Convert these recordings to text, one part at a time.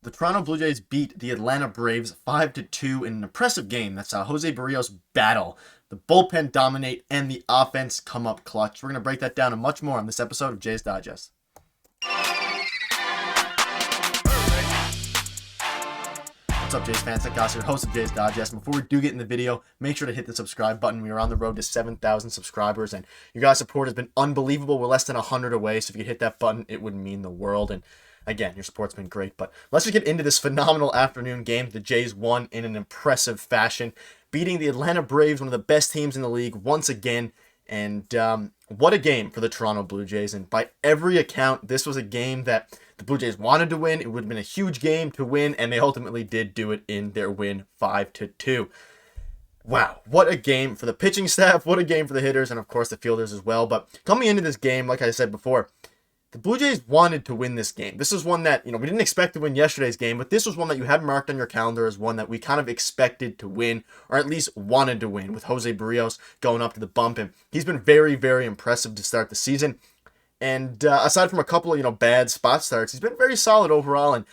The Toronto Blue Jays beat the Atlanta Braves 5-2 in an impressive game. That's Jose Barrios' battle. The bullpen dominate and the offense come up clutch. We're going to break that down and much more on this episode of Jays Digest. What's up, Jays fans? It's Gosse, your host of Jays Digest. Before we do get in the video, make sure to hit the subscribe button. We are on the road to 7,000 subscribers, and your guys' support has been unbelievable. We're less than 100 away, so if you could hit that button, it would mean the world. And again, your support's been great. But let's just get into this phenomenal afternoon game. The Jays won in an impressive fashion, beating the Atlanta Braves, one of the best teams in the league, once again. And what a game for the Toronto Blue Jays. And by every account, this was a game that the Blue Jays wanted to win. It would have been a huge game to win, and they ultimately did do it in their win 5-2. Wow, what a game for the pitching staff, what a game for the hitters, and of course the fielders as well. But coming into this game, like I said before, the Blue Jays wanted to win this game. This is one that, we didn't expect to win yesterday's game, but this was one that you had marked on your calendar as one that we kind of expected to win, or at least wanted to win, with Jose Barrios going up to the bump. And he's been very, very impressive to start the season. And aside from a couple of, bad spot starts, he's been very solid overall. And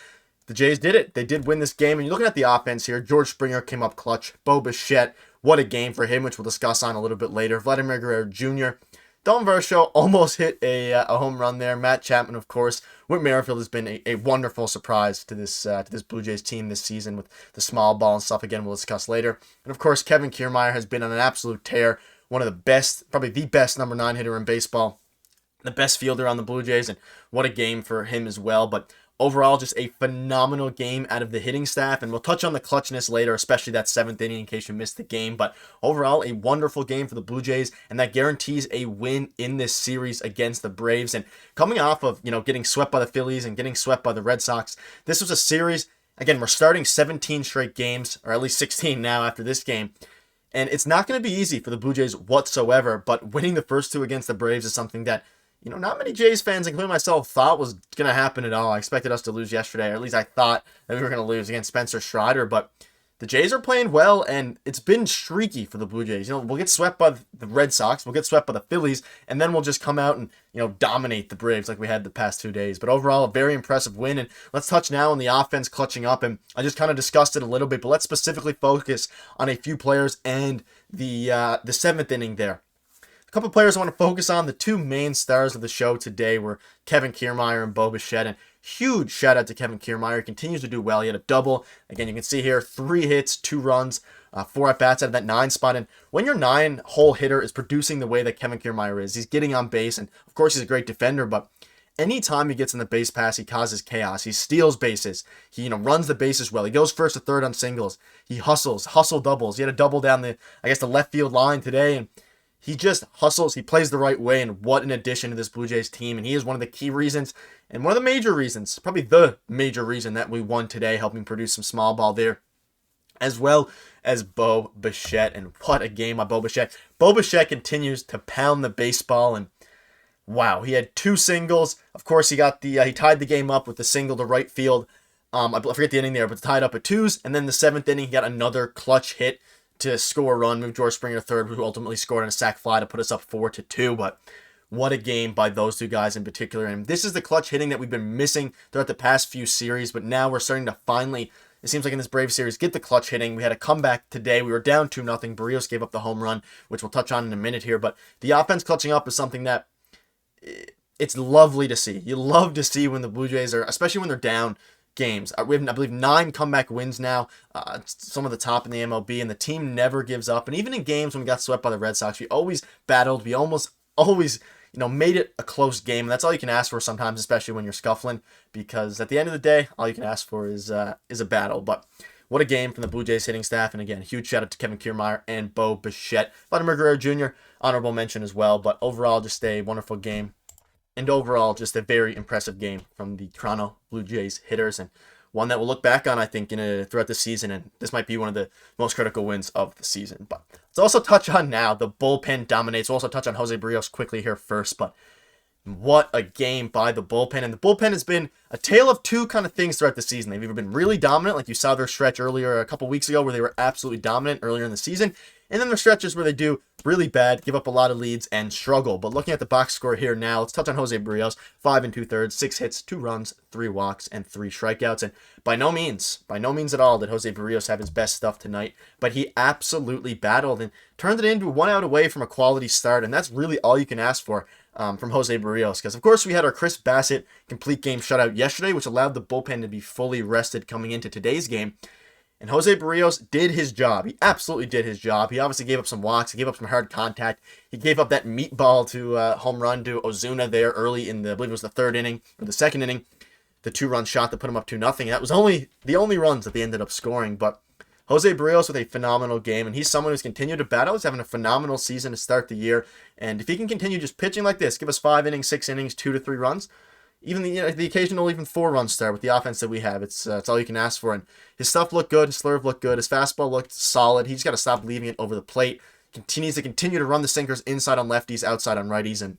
the Jays did it. They did win this game. And you're looking at the offense here. George Springer came up clutch. Bo Bichette, what a game for him, which we'll discuss on a little bit later. Vladimir Guerrero Jr., Dalton Varsho almost hit a home run there. Matt Chapman, of course. Whit Merrifield has been a wonderful surprise to this Blue Jays team this season with the small ball and stuff. Again, we'll discuss later. And, of course, Kevin Kiermaier has been on an absolute tear. One of the best, probably the best number 9 hitter in baseball. The best fielder on the Blue Jays, and what a game for him as well. But overall, just a phenomenal game out of the hitting staff, and we'll touch on the clutchness later, especially that 7th inning in case you missed the game. But overall, a wonderful game for the Blue Jays, and that guarantees a win in this series against the Braves. And coming off of, getting swept by the Phillies and getting swept by the Red Sox, this was a series, again, we're starting 17 straight games, or at least 16 now after this game. And it's not going to be easy for the Blue Jays whatsoever, but winning the first two against the Braves is something that not many Jays fans, including myself, thought was going to happen at all. I expected us to lose yesterday, or at least I thought that we were going to lose against Spencer Strider, but the Jays are playing well, and it's been streaky for the Blue Jays. We'll get swept by the Red Sox, we'll get swept by the Phillies, and then we'll just come out and, dominate the Braves like we had the past 2 days. But overall, a very impressive win, and let's touch now on the offense clutching up, and I just kind of discussed it a little bit, but let's specifically focus on a few players and the 7th inning there. A couple players I want to focus on. The two main stars of the show today were Kevin Kiermaier and Bo Bichette. And huge shout out to Kevin Kiermaier. He continues to do well. He had a double. Again, you can see here 3 hits, 2 runs, 4 at bats out of that 9 spot. And when your 9-hole hitter is producing the way that Kevin Kiermaier is, he's getting on base. And of course, he's a great defender. But anytime he gets in the base pass, he causes chaos. He steals bases. He runs the bases well. He goes first to third on singles. He hustle doubles. He had a double down the left field line today. And he just hustles. He plays the right way, and what an addition to this Blue Jays team. And he is one of the key reasons, and one of the major reasons, probably the major reason that we won today, helping produce some small ball there, as well as Bo Bichette. And what a game by Bo Bichette. Bo Bichette continues to pound the baseball, and wow, he had 2 singles. Of course, he got he tied the game up with the single to right field. I forget the inning there, but tied up at 2s. And then the 7th inning, he got another clutch hit to score a run, move George Springer to third, who ultimately scored on a sac fly to put us up 4-2. But what a game by those 2 guys in particular. And this is the clutch hitting that we've been missing throughout the past few series, but now we're starting to finally, it seems like in this Brave series, get the clutch hitting. We had a comeback today. We were down 2-0. Barrios gave up the home run, which we'll touch on in a minute here. But the offense clutching up is something that it's lovely to see. You love to see when the Blue Jays are, especially when they're down games. We have, I believe, 9 comeback wins now, some of the top in the MLB, and the team never gives up. And even in games when we got swept by the Red Sox, we always battled. We almost always, made it a close game. And that's all you can ask for sometimes, especially when you're scuffling, because at the end of the day, all you can ask for is a battle. But what a game from the Blue Jays hitting staff. And again, huge shout out to Kevin Kiermaier and Bo Bichette. Vladimir Guerrero Jr., honorable mention as well. But overall, just a wonderful game. And overall, just a very impressive game from the Toronto Blue Jays hitters, and one that we'll look back on, I think, throughout the season. And this might be one of the most critical wins of the season. But let's also touch on now the bullpen dominates. We'll also touch on Jose Barrios quickly here first. But what a game by the bullpen. And the bullpen has been a tale of two kind of things throughout the season. They've either been really dominant, like you saw their stretch earlier a couple weeks ago where they were absolutely dominant earlier in the season. And then there's stretches where they do really bad, give up a lot of leads, and struggle. But looking at the box score here now, let's touch on Jose Barrios. 5 2/3, 6 hits, 2 runs, 3 walks, and 3 strikeouts. And by no means at all did Jose Barrios have his best stuff tonight. But he absolutely battled and turned it into 1 out away from a quality start. And that's really all you can ask for from Jose Barrios. Because, of course, we had our Chris Bassett complete game shutout yesterday, which allowed the bullpen to be fully rested coming into today's game. And Jose Barrios did his job. He absolutely did his job. He obviously gave up some walks. He gave up some hard contact. He gave up that meatball to home run to Ozuna there early in I believe it was the 3rd inning or the 2nd inning. The 2-run shot that put him up 2-0. That was the only runs that they ended up scoring. But Jose Barrios with a phenomenal game. And he's someone who's continued to battle. He's having a phenomenal season to start the year. And if he can continue just pitching like this, give us 5 innings, 6 innings, 2 to 3 runs, even the occasional 4-run start with the offense that we have, it's all you can ask for. And his stuff looked good, his slurve looked good, his fastball looked solid. He's got to stop leaving it over the plate. Continues to run the sinkers inside on lefties, outside on righties, and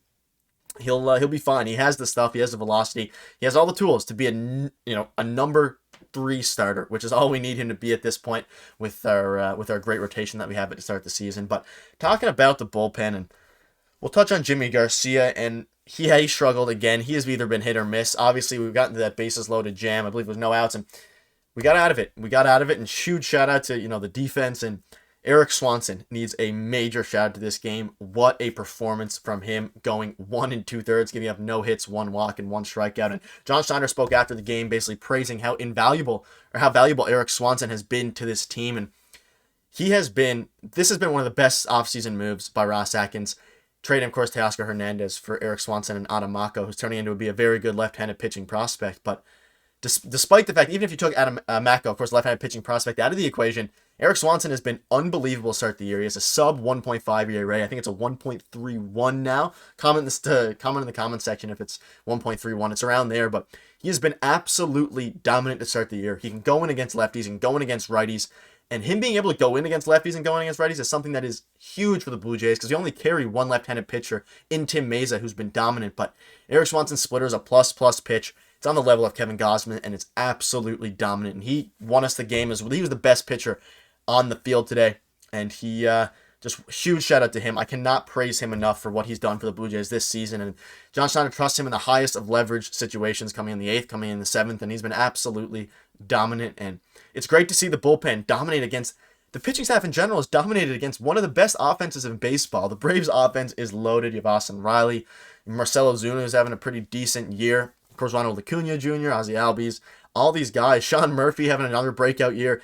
he'll be fine. He has the stuff, he has the velocity, he has all the tools to be a number 3 starter, which is all we need him to be at this point with our great rotation that we have at the start of the season. But talking about the bullpen, and we'll touch on Jimmy Garcia, and he struggled again. He has either been hit or miss. Obviously, we've gotten to that bases loaded jam. I believe there was no outs, and we got out of it. And huge shout out to the defense, and Eric Swanson needs a major shout out to this game. What a performance from him, going 1 2/3, giving up no hits, 1 walk, and 1 strikeout. And John Schneider spoke after the game, basically praising how valuable Eric Swanson has been to this team, and this has been one of the best offseason moves by Ross Atkins. Trading, of course, Teoscar Hernandez for Eric Swanson and Adam Mako, who's turning into be a very good left-handed pitching prospect. But despite the fact, even if you took Adam Mako, of course, left-handed pitching prospect, out of the equation, Eric Swanson has been unbelievable to start the year. He has a sub 1.5 ERA. I think it's a 1.31 now. Comment in the comment section if it's 1.31. It's around there, but he has been absolutely dominant to start the year. He can go in against lefties and go in against righties. And him being able to go in against lefties and going against righties is something that is huge for the Blue Jays, because we only carry 1 left-handed pitcher in Tim Meza, who's been dominant. But Eric Swanson's splitter is a plus pitch. It's on the level of Kevin Gosse, and it's absolutely dominant. And he won us the game as well. He was the best pitcher on the field today. And he just huge shout out to him. I cannot praise him enough for what he's done for the Blue Jays this season. And John Schneider trusts him in the highest of leverage situations, coming in the 8th, coming in the 7th, and he's been absolutely dominant. And it's great to see the bullpen dominate against the pitching staff in general. Is dominated against one of the best offenses in baseball. The Braves offense is loaded. You have Austin Riley, Marcell Ozuna is having a pretty decent year. Of course, Ronald Acuna Jr., Ozzie Albies, all these guys. Sean Murphy having another breakout year.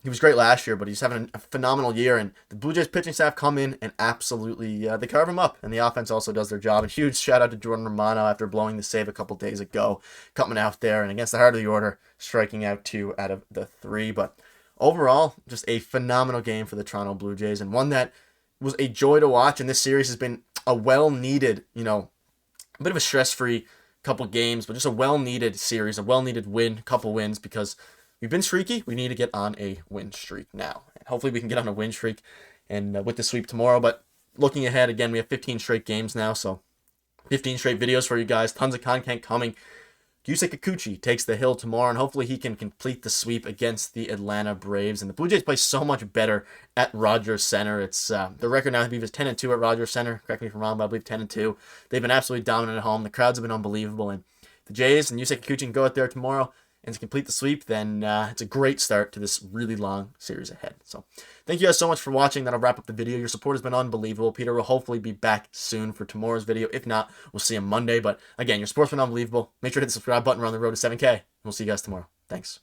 He was great last year, but he's having a phenomenal year. And the Blue Jays pitching staff come in and absolutely they carve him up. And the offense also does their job. And huge shout out to Jordan Romano after blowing the save a couple days ago, coming out there and against the heart of the order, striking out 2 out of the 3. But overall, just a phenomenal game for the Toronto Blue Jays, and one that was a joy to watch. And this series has been a well-needed, a bit of a stress-free couple games, but just a well-needed series, a well-needed win, couple wins, because we've been streaky. We need to get on a win streak now. And hopefully we can get on a win streak and with the sweep tomorrow. But looking ahead, again, we have 15 straight games now, so 15 straight videos for you guys. Tons of content coming. Yusei Kikuchi takes the hill tomorrow, and hopefully he can complete the sweep against the Atlanta Braves. And the Blue Jays play so much better at Rogers Center. It's the record now, I believe, is 10-2 at Rogers Center. Correct me if I'm wrong, but I believe 10-2. They've been absolutely dominant at home. The crowds have been unbelievable. And the Jays and Yusei Kikuchi can go out there tomorrow and to complete the sweep, then it's a great start to this really long series ahead. So thank you guys so much for watching. That'll wrap up the video. Your support has been unbelievable. Peter will hopefully be back soon for tomorrow's video. If not, we'll see him Monday. But again, your support's been unbelievable. Make sure to hit the subscribe button. We're on the road to 7K. We'll see you guys tomorrow. Thanks.